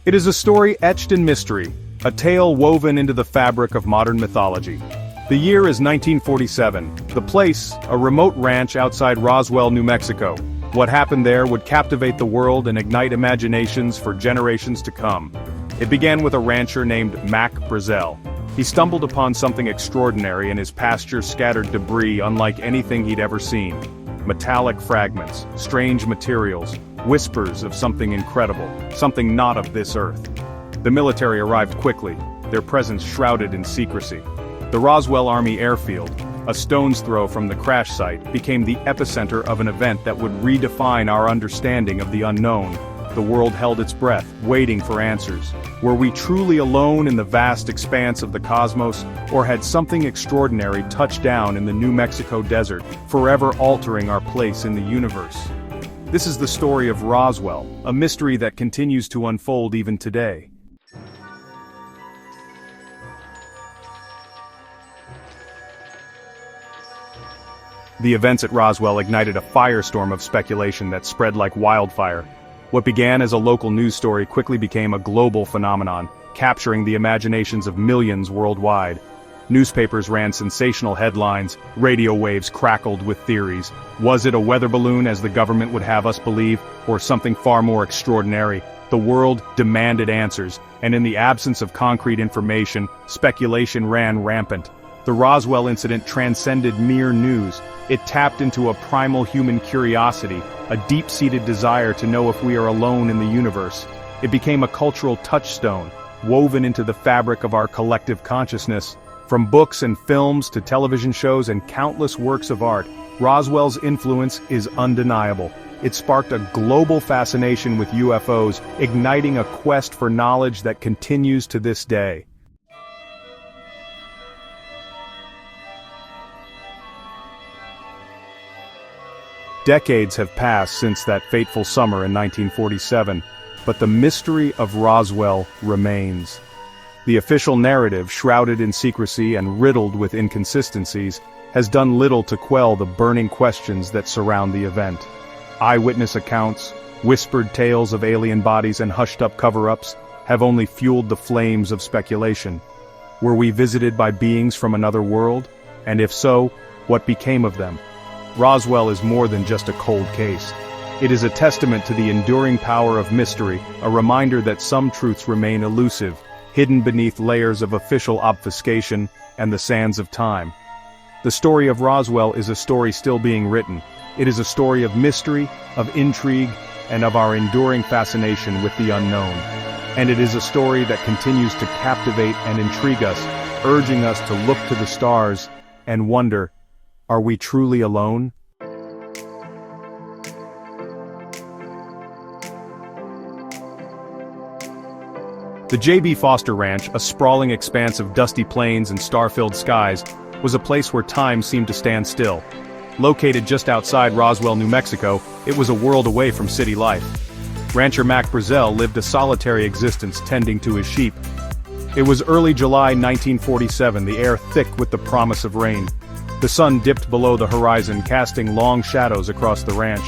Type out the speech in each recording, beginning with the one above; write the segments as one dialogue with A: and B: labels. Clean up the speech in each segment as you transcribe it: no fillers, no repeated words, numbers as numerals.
A: It is a story etched in mystery, a tale woven into the fabric of modern mythology. The year is 1947. The place, a remote ranch outside Roswell, New Mexico. What happened there would captivate the world and ignite imaginations for generations to come. It began with a rancher named Mac Brazel. He stumbled upon something extraordinary in his pasture, scattered debris unlike anything he'd ever seen. Metallic fragments, strange materials, whispers of something incredible, something not of this earth. The military arrived quickly, their presence shrouded in secrecy. The Roswell Army airfield, a stone's throw from the crash site, became the epicenter of an event that would redefine our understanding of the unknown. The world held its breath, waiting for answers. Were we truly alone in the vast expanse of the cosmos, or had something extraordinary touched down in the New Mexico desert, forever altering our place in the universe? This is the story of Roswell, a mystery that continues to unfold even today. The events at Roswell ignited a firestorm of speculation that spread like wildfire. What began as a local news story quickly became a global phenomenon, capturing the imaginations of millions worldwide. Newspapers ran sensational headlines, radio waves crackled with theories. Was it a weather balloon, as the government would have us believe, or something far more extraordinary? The world demanded answers, and in the absence of concrete information, speculation ran rampant. The Roswell incident transcended mere news. It tapped into a primal human curiosity, a deep-seated desire to know if we are alone in the universe. It became a cultural touchstone, woven into the fabric of our collective consciousness. From books and films to television shows and countless works of art, Roswell's influence is undeniable. It sparked a global fascination with UFOs, igniting a quest for knowledge that continues to this day. Decades have passed since that fateful summer in 1947, but the mystery of Roswell remains. The official narrative, shrouded in secrecy and riddled with inconsistencies, has done little to quell the burning questions that surround the event. Eyewitness accounts, whispered tales of alien bodies and hushed-up cover-ups have only fueled the flames of speculation. Were we visited by beings from another world? And if so, what became of them? Roswell is more than just a cold case. It is a testament to the enduring power of mystery, a reminder that some truths remain elusive, hidden beneath layers of official obfuscation and the sands of time. The story of Roswell is a story still being written. It is a story of mystery, of intrigue, and of our enduring fascination with the unknown. And it is a story that continues to captivate and intrigue us, urging us to look to the stars and wonder, are we truly alone? The J.B. Foster Ranch, a sprawling expanse of dusty plains and star-filled skies, was a place where time seemed to stand still. Located just outside Roswell, New Mexico, it was a world away from city life. Rancher Mac Brazel lived a solitary existence tending to his sheep. It was early July 1947, the air thick with the promise of rain. The sun dipped below the horizon, casting long shadows across the ranch.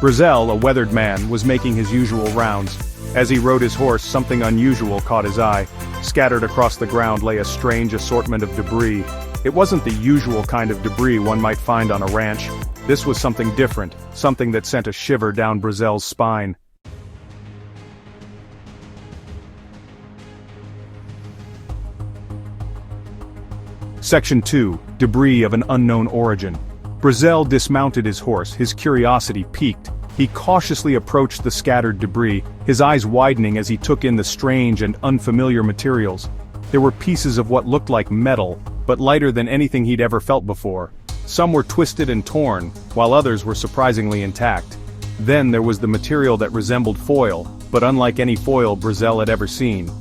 A: Brazel, a weathered man, was making his usual rounds. As he rode his horse, something unusual caught his eye. Scattered across the ground lay a strange assortment of debris. It wasn't the usual kind of debris one might find on a ranch. This was something different, something that sent a shiver down Brazel's spine. Section 2. Debris of an unknown origin. Brazel dismounted his horse, his curiosity piqued. He cautiously approached the scattered debris, his eyes widening as he took in the strange and unfamiliar materials. There were pieces of what looked like metal, but lighter than anything he'd ever felt before. Some were twisted and torn, while others were surprisingly intact. Then there was the material that resembled foil, but unlike any foil Brazel had ever seen.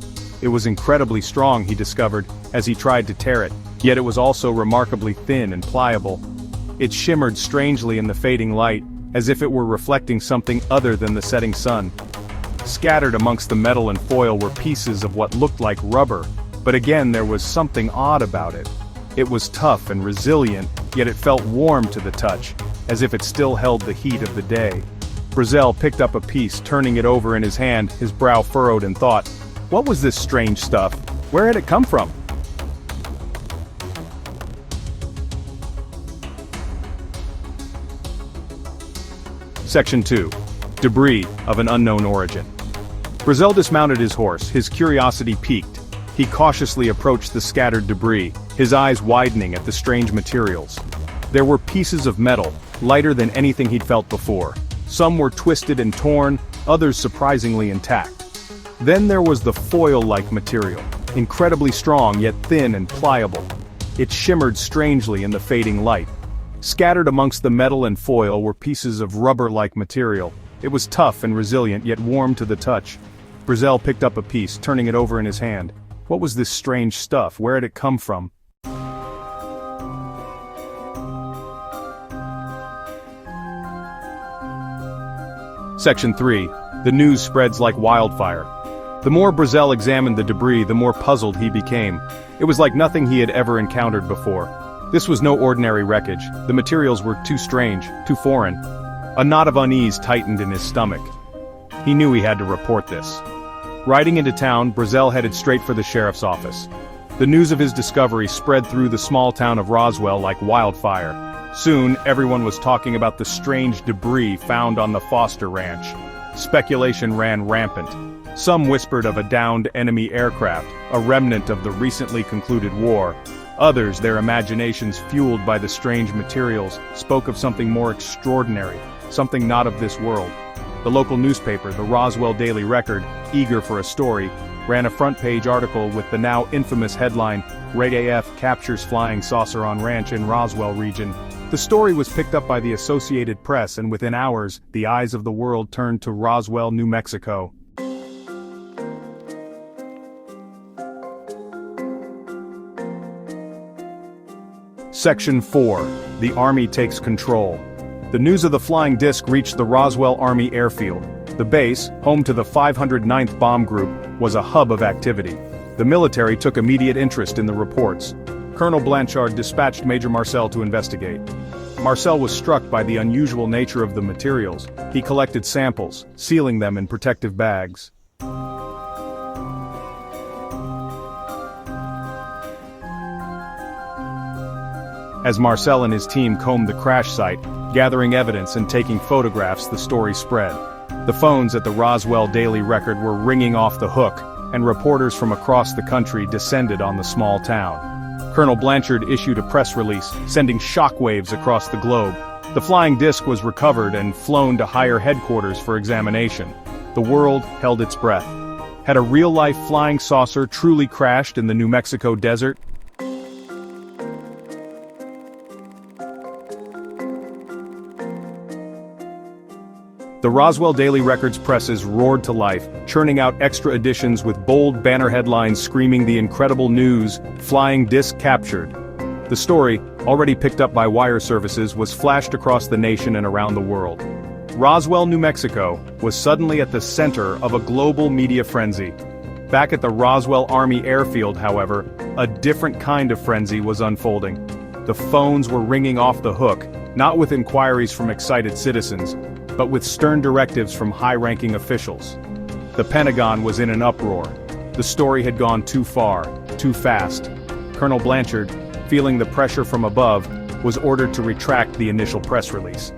A: It was incredibly strong, he discovered, as he tried to tear it, yet it was also remarkably thin and pliable. It shimmered strangely in the fading light, as if it were reflecting something other than the setting sun. Scattered amongst the metal and foil were pieces of what looked like rubber, but again there was something odd about it. It was tough and resilient, yet it felt warm to the touch, as if it still held the heat of the day. Brazel picked up a piece, turning it over in his hand, his brow furrowed in thought. What was this strange stuff? Where had it come from? Section 2. Debris of an unknown origin. Brazel dismounted his horse, his curiosity piqued. He cautiously approached the scattered debris, his eyes widening at the strange materials. There were pieces of metal, lighter than anything he'd felt before. Some were twisted and torn, others surprisingly intact. Then there was the foil-like material, incredibly strong yet thin and pliable. It shimmered strangely in the fading light. Scattered amongst the metal and foil were pieces of rubber-like material. It was tough and resilient yet warm to the touch. Brazel picked up a piece, turning it over in his hand. What was this strange stuff? Where had it come from? Section 3. The news spreads like wildfire. The more Brazel examined the debris, the more puzzled he became. It was like nothing he had ever encountered before. This was no ordinary wreckage. The materials were too strange, too foreign. A knot of unease tightened in his stomach. He knew he had to report this. Riding into town, Brazel headed straight for the sheriff's office. The news of his discovery spread through the small town of Roswell like wildfire. Soon, everyone was talking about the strange debris found on the Foster Ranch. Speculation ran rampant. Some whispered of a downed enemy aircraft, a remnant of the recently concluded war. Others, their imaginations fueled by the strange materials, spoke of something more extraordinary, something not of this world. The local newspaper, the Roswell Daily Record, eager for a story, ran a front-page article with the now infamous headline, "RAF Captures Flying Saucer on Ranch in Roswell Region." The story was picked up by the Associated Press, and within hours, the eyes of the world turned to Roswell, New Mexico. Section 4. The Army takes control. The news of the flying disc reached the Roswell Army Airfield. The base, home to the 509th Bomb Group, was a hub of activity. The military took immediate interest in the reports. Colonel Blanchard dispatched Major Marcel to investigate. Marcel was struck by the unusual nature of the materials. He collected samples, sealing them in protective bags. As Marcel and his team combed the crash site, gathering evidence and taking photographs, the story spread. The phones at the Roswell Daily Record were ringing off the hook, and reporters from across the country descended on the small town. Colonel Blanchard issued a press release, sending shockwaves across the globe. The flying disc was recovered and flown to higher headquarters for examination. The world held its breath. Had a real-life flying saucer truly crashed in the New Mexico desert? The Roswell Daily Record's presses roared to life, churning out extra editions with bold banner headlines screaming the incredible news, "Flying disc captured." The story, already picked up by wire services, was flashed across the nation and around the world. Roswell, New Mexico, was suddenly at the center of a global media frenzy. Back at the Roswell Army Airfield, however, a different kind of frenzy was unfolding. The phones were ringing off the hook, not with inquiries from excited citizens, but with stern directives from high-ranking officials. The Pentagon was in an uproar. The story had gone too far, too fast. Colonel Blanchard, feeling the pressure from above, was ordered to retract the initial press release.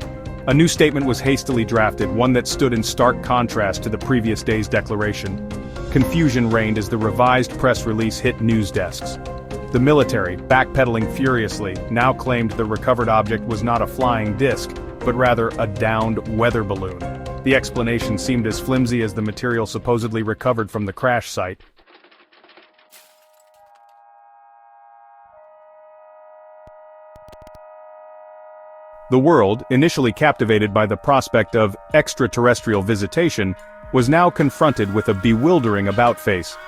A: A new statement was hastily drafted, one that stood in stark contrast to the previous day's declaration. Confusion reigned as the revised press release hit news desks. The military, backpedaling furiously, now claimed the recovered object was not a flying disc, but rather a downed weather balloon. The explanation seemed as flimsy as the material supposedly recovered from the crash site. The world, initially captivated by the prospect of extraterrestrial visitation, was now confronted with a bewildering about-face.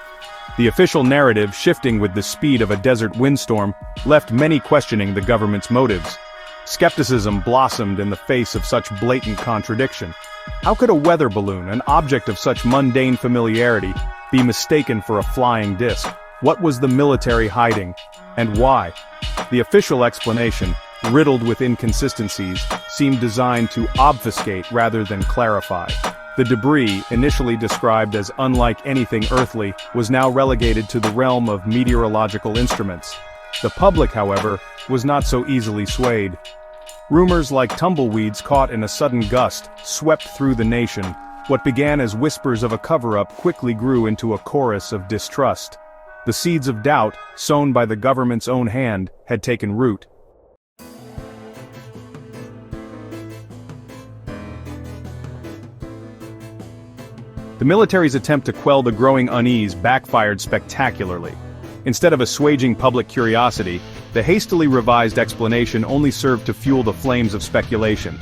A: The official narrative, shifting with the speed of a desert windstorm, left many questioning the government's motives. Skepticism blossomed in the face of such blatant contradiction. How could a weather balloon, an object of such mundane familiarity, be mistaken for a flying disc? What was the military hiding? And why? The official explanation, riddled with inconsistencies, seemed designed to obfuscate rather than clarify. The debris, initially described as unlike anything earthly, was now relegated to the realm of meteorological instruments. The public, however, was not so easily swayed. Rumors like tumbleweeds caught in a sudden gust swept through the nation. What began as whispers of a cover-up quickly grew into a chorus of distrust. The seeds of doubt, sown by the government's own hand, had taken root. The military's attempt to quell the growing unease backfired spectacularly. Instead of assuaging public curiosity, the hastily revised explanation only served to fuel the flames of speculation.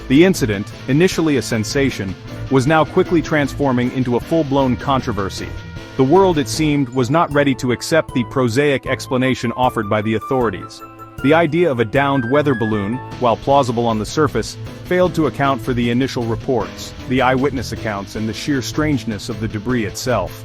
A: The incident, initially a sensation, was now quickly transforming into a full-blown controversy. The world, it seemed, was not ready to accept the prosaic explanation offered by the authorities. The idea of a downed weather balloon, while plausible on the surface, failed to account for the initial reports, the eyewitness accounts, and the sheer strangeness of the debris itself.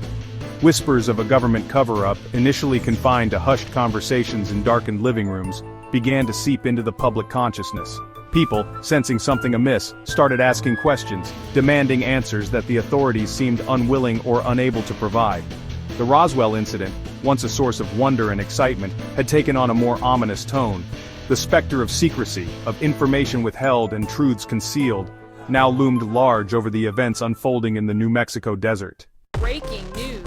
A: Whispers of a government cover-up, initially confined to hushed conversations in darkened living rooms, began to seep into the public consciousness. People, sensing something amiss, started asking questions, demanding answers that the authorities seemed unwilling or unable to provide. The Roswell incident, once a source of wonder and excitement, had taken on a more ominous tone. The specter of secrecy, of information withheld and truths concealed, now loomed large over the events unfolding in the New Mexico desert.
B: Breaking news.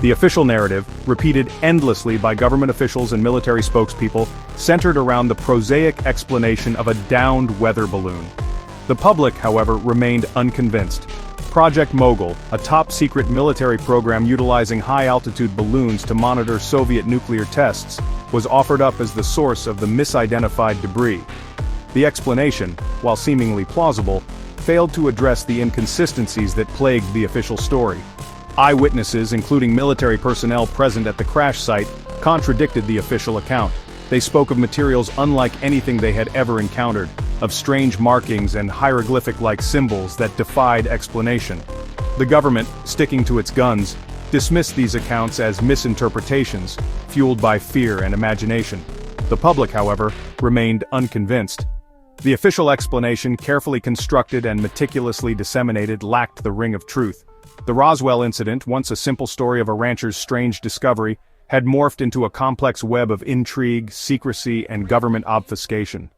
A: The official narrative, repeated endlessly by government officials and military spokespeople, centered around the prosaic explanation of a downed weather balloon. The public, however, remained unconvinced. Project Mogul, a top-secret military program utilizing high-altitude balloons to monitor Soviet nuclear tests, was offered up as the source of the misidentified debris. The explanation, while seemingly plausible, failed to address the inconsistencies that plagued the official story. Eyewitnesses, including military personnel present at the crash site, contradicted the official account. They spoke of materials unlike anything they had ever encountered, of strange markings and hieroglyphic-like symbols that defied explanation. The government, sticking to its guns, dismissed these accounts as misinterpretations, fueled by fear and imagination. The public, however, remained unconvinced. The official explanation, carefully constructed and meticulously disseminated, lacked the ring of truth. The Roswell incident, once a simple story of a rancher's strange discovery, had morphed into a complex web of intrigue, secrecy, and government obfuscation.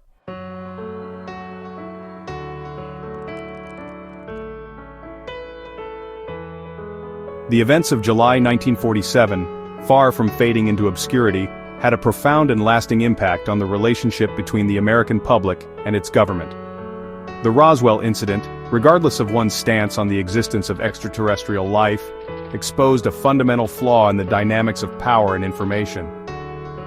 A: The events of July 1947, far from fading into obscurity, had a profound and lasting impact on the relationship between the American public and its government. The Roswell incident, regardless of one's stance on the existence of extraterrestrial life, exposed a fundamental flaw in the dynamics of power and information.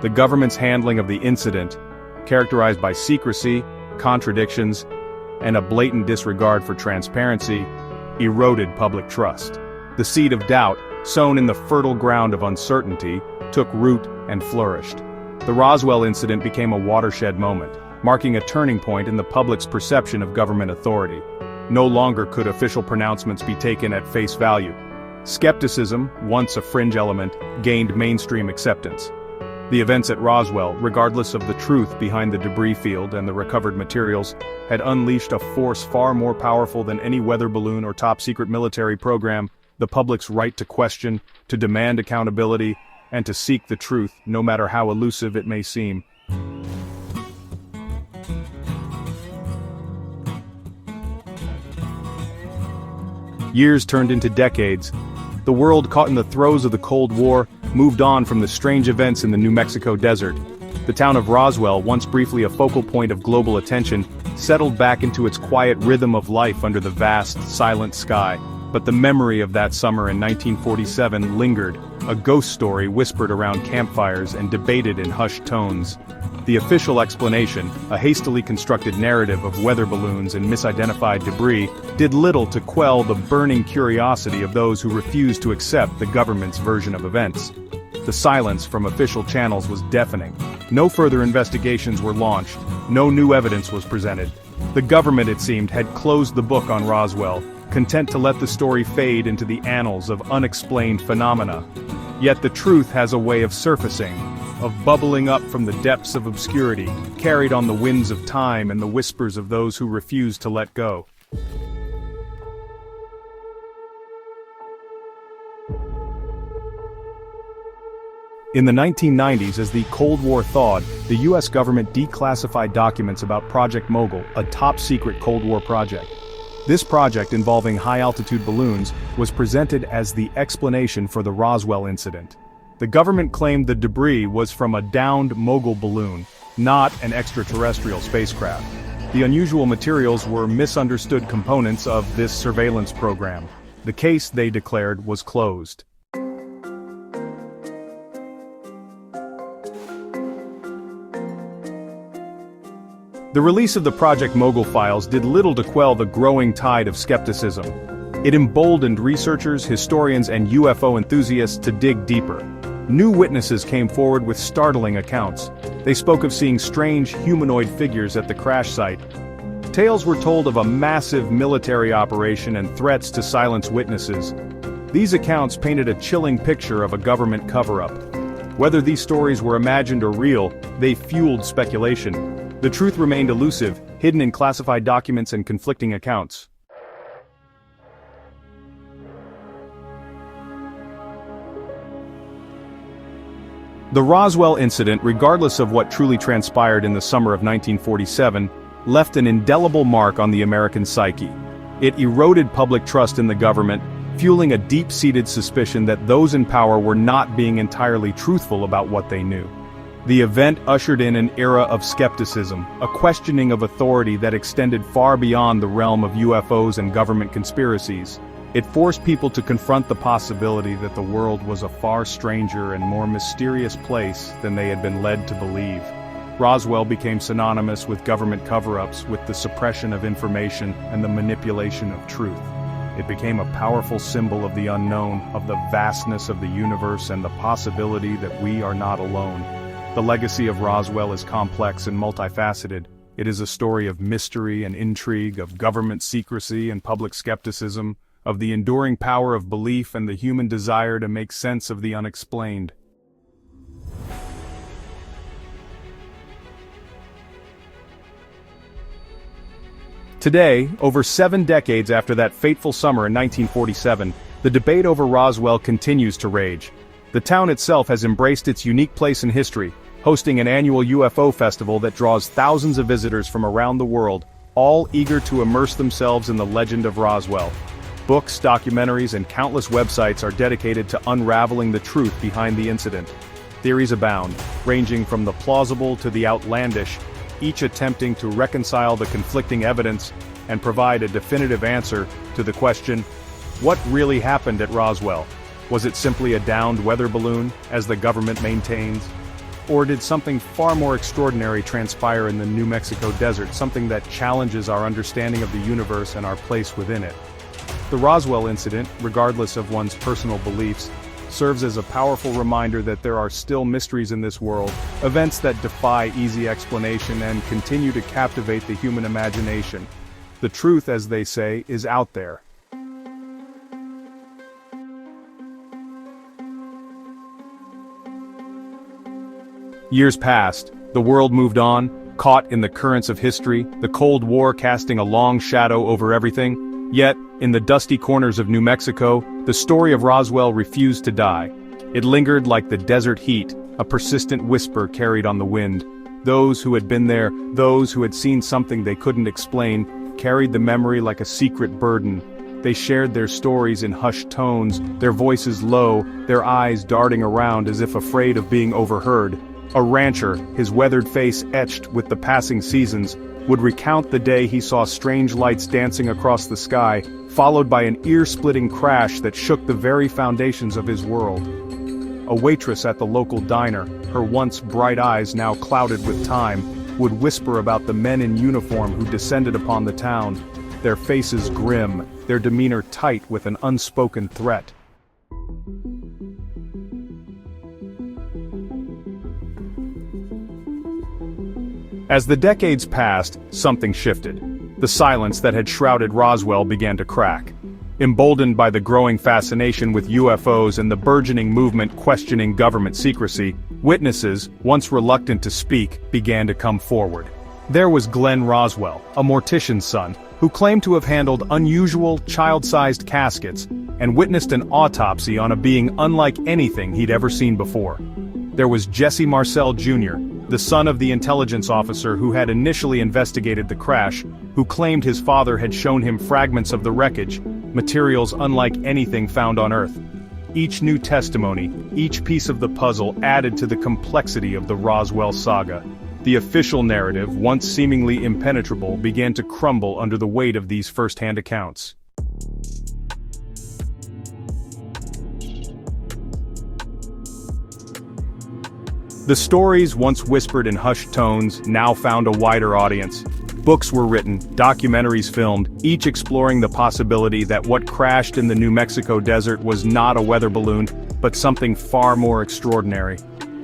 A: The government's handling of the incident, characterized by secrecy, contradictions, and a blatant disregard for transparency, eroded public trust. The seed of doubt, sown in the fertile ground of uncertainty, took root and flourished. The Roswell incident became a watershed moment, marking a turning point in the public's perception of government authority. No longer could official pronouncements be taken at face value. Skepticism, once a fringe element, gained mainstream acceptance. The events at Roswell, regardless of the truth behind the debris field and the recovered materials, had unleashed a force far more powerful than any weather balloon or top-secret military program: the public's right to question, to demand accountability, and to seek the truth, no matter how elusive it may seem. Years turned into decades. The world, caught in the throes of the Cold War, moved on from the strange events in the New Mexico desert. The town of Roswell, once briefly a focal point of global attention, settled back into its quiet rhythm of life under the vast, silent sky. But the memory of that summer in 1947 lingered, a ghost story whispered around campfires and debated in hushed tones. The official explanation, a hastily constructed narrative of weather balloons and misidentified debris, did little to quell the burning curiosity of those who refused to accept the government's version of events. The silence from official channels was deafening. No further investigations were launched, no new evidence was presented. The government, it seemed, had closed the book on Roswell, content to let the story fade into the annals of unexplained phenomena. Yet the truth has a way of surfacing, of bubbling up from the depths of obscurity, carried on the winds of time and the whispers of those who refuse to let go. In the 1990s, as the Cold War thawed, the US government declassified documents about Project Mogul, a top-secret Cold War project. This project, involving high-altitude balloons, was presented as the explanation for the Roswell incident. The government claimed the debris was from a downed Mogul balloon, not an extraterrestrial spacecraft. The unusual materials were misunderstood components of this surveillance program. The case, they declared, was closed. The release of the Project Mogul files did little to quell the growing tide of skepticism. It emboldened researchers, historians, and UFO enthusiasts to dig deeper. New witnesses came forward with startling accounts. They spoke of seeing strange humanoid figures at the crash site. Tales were told of a massive military operation and threats to silence witnesses. These accounts painted a chilling picture of a government cover-up. Whether these stories were imagined or real, they fueled speculation. The truth remained elusive, hidden in classified documents and conflicting accounts. The Roswell incident, regardless of what truly transpired in the summer of 1947, left an indelible mark on the American psyche. It eroded public trust in the government, fueling a deep-seated suspicion that those in power were not being entirely truthful about what they knew. The event ushered in an era of skepticism, a questioning of authority that extended far beyond the realm of UFOs and government conspiracies. It forced people to confront the possibility that the world was a far stranger and more mysterious place than they had been led to believe. Roswell became synonymous with government cover-ups, with the suppression of information and the manipulation of truth. It became a powerful symbol of the unknown, of the vastness of the universe and the possibility that we are not alone. The legacy of Roswell is complex and multifaceted. It is a story of mystery and intrigue, of government secrecy and public skepticism, of the enduring power of belief and the human desire to make sense of the unexplained. Today, over 7 decades after that fateful summer in 1947, the debate over Roswell continues to rage. The town itself has embraced its unique place in history, hosting an annual UFO festival that draws thousands of visitors from around the world, all eager to immerse themselves in the legend of Roswell. Books, documentaries, and countless websites are dedicated to unraveling the truth behind the incident. Theories abound, ranging from the plausible to the outlandish, each attempting to reconcile the conflicting evidence and provide a definitive answer to the question, what really happened at Roswell? Was it simply a downed weather balloon, as the government maintains? Or did something far more extraordinary transpire in the New Mexico desert, something that challenges our understanding of the universe and our place within it? The Roswell incident, regardless of one's personal beliefs, serves as a powerful reminder that there are still mysteries in this world, events that defy easy explanation and continue to captivate the human imagination. The truth, as they say, is out there. Years passed, the world moved on, caught in the currents of history, the Cold War casting a long shadow over everything. Yet, in the dusty corners of New Mexico, the story of Roswell refused to die. It lingered like the desert heat, a persistent whisper carried on the wind. Those who had been there, those who had seen something they couldn't explain, carried the memory like a secret burden. They shared their stories in hushed tones, their voices low, their eyes darting around as if afraid of being overheard. A rancher, his weathered face etched with the passing seasons, would recount the day he saw strange lights dancing across the sky, followed by an ear-splitting crash that shook the very foundations of his world. A waitress at the local diner, her once bright eyes now clouded with time, would whisper about the men in uniform who descended upon the town, their faces grim, their demeanor tight with an unspoken threat. As the decades passed, something shifted. The silence that had shrouded Roswell began to crack. Emboldened by the growing fascination with UFOs and the burgeoning movement questioning government secrecy, witnesses, once reluctant to speak, began to come forward. There was Glenn Roswell, a mortician's son, who claimed to have handled unusual, child-sized caskets and witnessed an autopsy on a being unlike anything he'd ever seen before. There was Jesse Marcel Jr., the son of the intelligence officer who had initially investigated the crash, who claimed his father had shown him fragments of the wreckage, materials unlike anything found on Earth. Each new testimony, each piece of the puzzle added to the complexity of the Roswell saga. The official narrative, once seemingly impenetrable, began to crumble under the weight of these first-hand accounts. The stories, once whispered in hushed tones, now found a wider audience. Books were written, documentaries filmed, each exploring the possibility that what crashed in the New Mexico desert was not a weather balloon, but something far more extraordinary.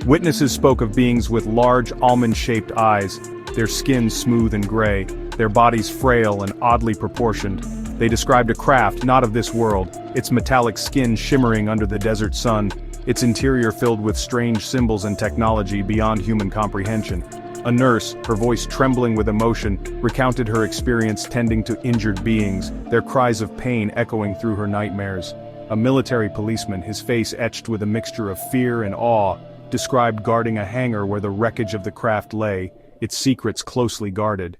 A: Witnesses spoke of beings with large almond-shaped eyes, their skin smooth and gray, their bodies frail and oddly proportioned. They described a craft not of this world, its metallic skin shimmering under the desert sun, its interior filled with strange symbols and technology beyond human comprehension. A nurse, her voice trembling with emotion, recounted her experience tending to injured beings, their cries of pain echoing through her nightmares. A military policeman, his face etched with a mixture of fear and awe, described guarding a hangar where the wreckage of the craft lay, its secrets closely guarded.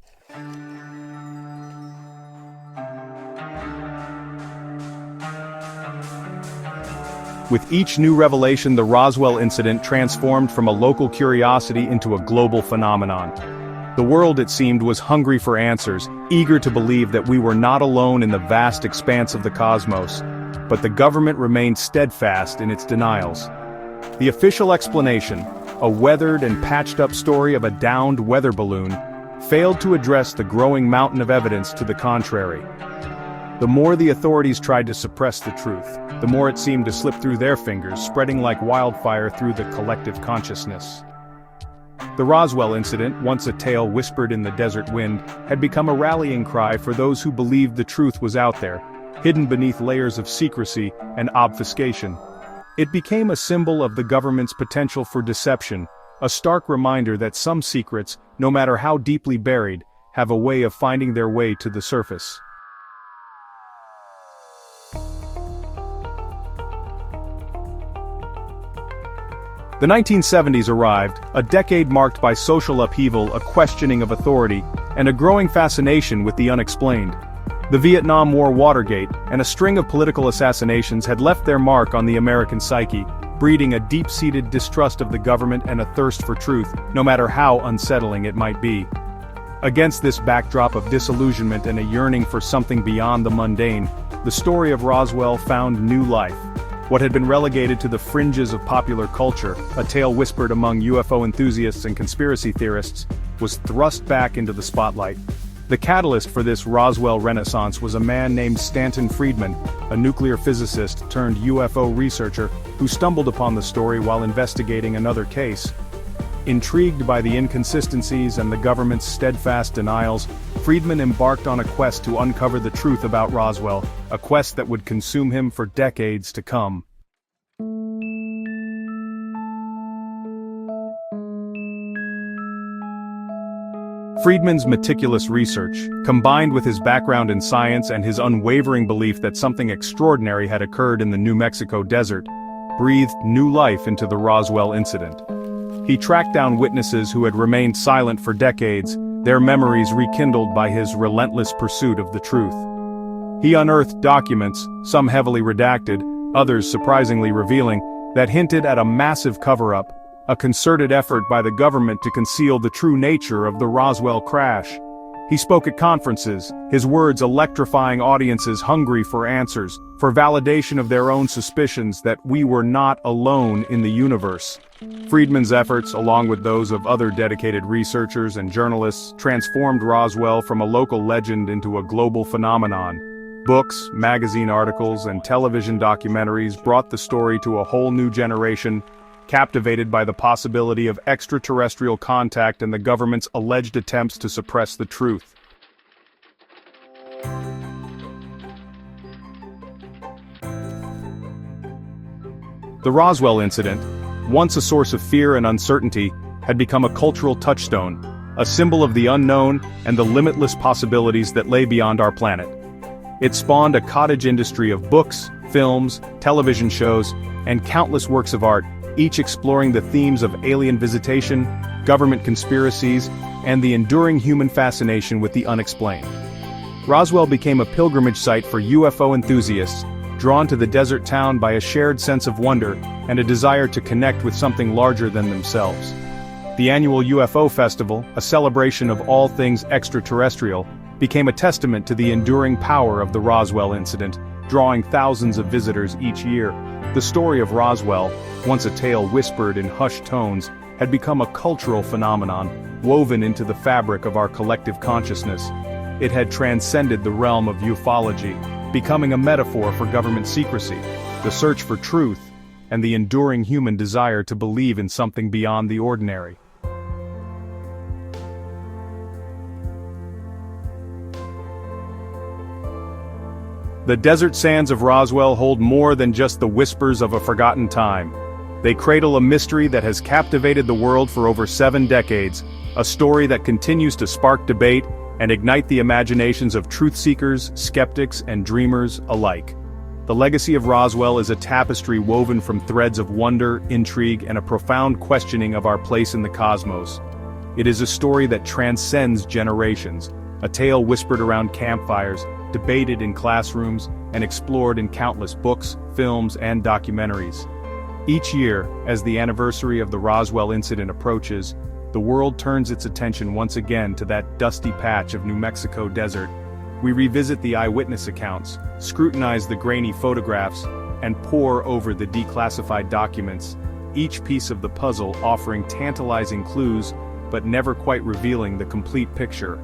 A: With each new revelation, the Roswell incident transformed from a local curiosity into a global phenomenon. The world, it seemed, was hungry for answers, eager to believe that we were not alone in the vast expanse of the cosmos. But the government remained steadfast in its denials. The official explanation, a weathered and patched-up story of a downed weather balloon, failed to address the growing mountain of evidence to the contrary. The more the authorities tried to suppress the truth, the more it seemed to slip through their fingers, spreading like wildfire through the collective consciousness. The Roswell incident, once a tale whispered in the desert wind, had become a rallying cry for those who believed the truth was out there, hidden beneath layers of secrecy and obfuscation. It became a symbol of the government's potential for deception, a stark reminder that some secrets, no matter how deeply buried, have a way of finding their way to the surface. The 1970s arrived, a decade marked by social upheaval, a questioning of authority, and a growing fascination with the unexplained. The Vietnam War, Watergate, and a string of political assassinations had left their mark on the American psyche, breeding a deep-seated distrust of the government and a thirst for truth, no matter how unsettling it might be. Against this backdrop of disillusionment and a yearning for something beyond the mundane, the story of Roswell found new life. What had been relegated to the fringes of popular culture, a tale whispered among UFO enthusiasts and conspiracy theorists, was thrust back into the spotlight. The catalyst for this Roswell renaissance was a man named Stanton Friedman, a nuclear physicist turned UFO researcher who stumbled upon the story while investigating another case. Intrigued by the inconsistencies and the government's steadfast denials, Friedman embarked on a quest to uncover the truth about Roswell, a quest that would consume him for decades to come. Friedman's meticulous research, combined with his background in science and his unwavering belief that something extraordinary had occurred in the New Mexico desert, breathed new life into the Roswell incident. He tracked down witnesses who had remained silent for decades, their memories rekindled by his relentless pursuit of the truth. He unearthed documents, some heavily redacted, others surprisingly revealing, that hinted at a massive cover-up, a concerted effort by the government to conceal the true nature of the Roswell crash. He spoke at conferences, his words electrifying audiences hungry for answers, for validation of their own suspicions that we were not alone in the universe. Friedman's efforts, along with those of other dedicated researchers and journalists, transformed Roswell from a local legend into a global phenomenon. Books, magazine articles, and television documentaries brought the story to a whole new generation, captivated by the possibility of extraterrestrial contact and the government's alleged attempts to suppress the truth. The Roswell incident, once a source of fear and uncertainty, had become a cultural touchstone, a symbol of the unknown and the limitless possibilities that lay beyond our planet. It spawned a cottage industry of books, films, television shows, and countless works of art, each exploring the themes of alien visitation, government conspiracies, and the enduring human fascination with the unexplained. Roswell became a pilgrimage site for UFO enthusiasts, drawn to the desert town by a shared sense of wonder and a desire to connect with something larger than themselves. The annual UFO Festival, a celebration of all things extraterrestrial, became a testament to the enduring power of the Roswell incident, drawing thousands of visitors each year. The story of Roswell, once a tale whispered in hushed tones, had become a cultural phenomenon, woven into the fabric of our collective consciousness. It had transcended the realm of ufology, becoming a metaphor for government secrecy, the search for truth, and the enduring human desire to believe in something beyond the ordinary. The desert sands of Roswell hold more than just the whispers of a forgotten time. They cradle a mystery that has captivated the world for over 7 decades, a story that continues to spark debate and ignite the imaginations of truth-seekers, skeptics, and dreamers alike. The legacy of Roswell is a tapestry woven from threads of wonder, intrigue, and a profound questioning of our place in the cosmos. It is a story that transcends generations, a tale whispered around campfires, debated in classrooms, and explored in countless books, films, and documentaries. Each year, as the anniversary of the Roswell incident approaches, the world turns its attention once again to that dusty patch of New Mexico desert. We revisit the eyewitness accounts, scrutinize the grainy photographs, and pore over the declassified documents, each piece of the puzzle offering tantalizing clues, but never quite revealing the complete picture.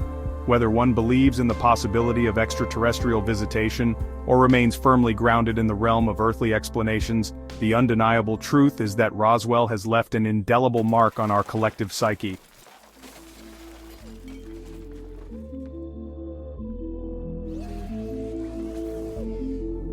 A: Whether one believes in the possibility of extraterrestrial visitation, or remains firmly grounded in the realm of earthly explanations, the undeniable truth is that Roswell has left an indelible mark on our collective psyche.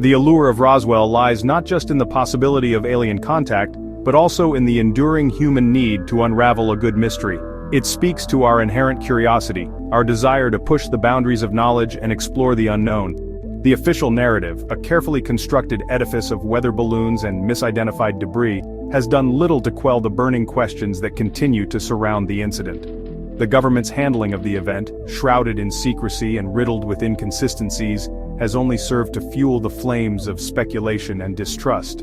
A: The allure of Roswell lies not just in the possibility of alien contact, but also in the enduring human need to unravel a good mystery. It speaks to our inherent curiosity, our desire to push the boundaries of knowledge and explore the unknown. The official narrative, a carefully constructed edifice of weather balloons and misidentified debris, has done little to quell the burning questions that continue to surround the incident. The government's handling of the event, shrouded in secrecy and riddled with inconsistencies, has only served to fuel the flames of speculation and distrust.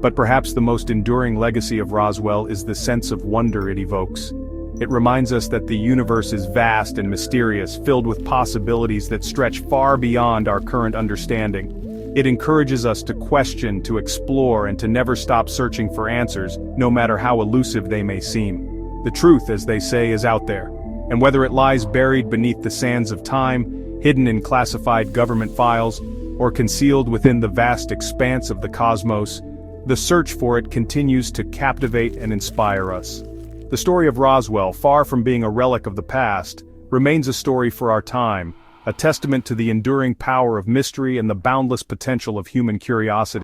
A: But perhaps the most enduring legacy of Roswell is the sense of wonder it evokes. It reminds us that the universe is vast and mysterious, filled with possibilities that stretch far beyond our current understanding. It encourages us to question, to explore, and to never stop searching for answers, no matter how elusive they may seem. The truth, as they say, is out there, and whether it lies buried beneath the sands of time, hidden in classified government files, or concealed within the vast expanse of the cosmos, the search for it continues to captivate and inspire us. The story of Roswell, far from being a relic of the past, remains a story for our time, a testament to the enduring power of mystery and the boundless potential of human curiosity.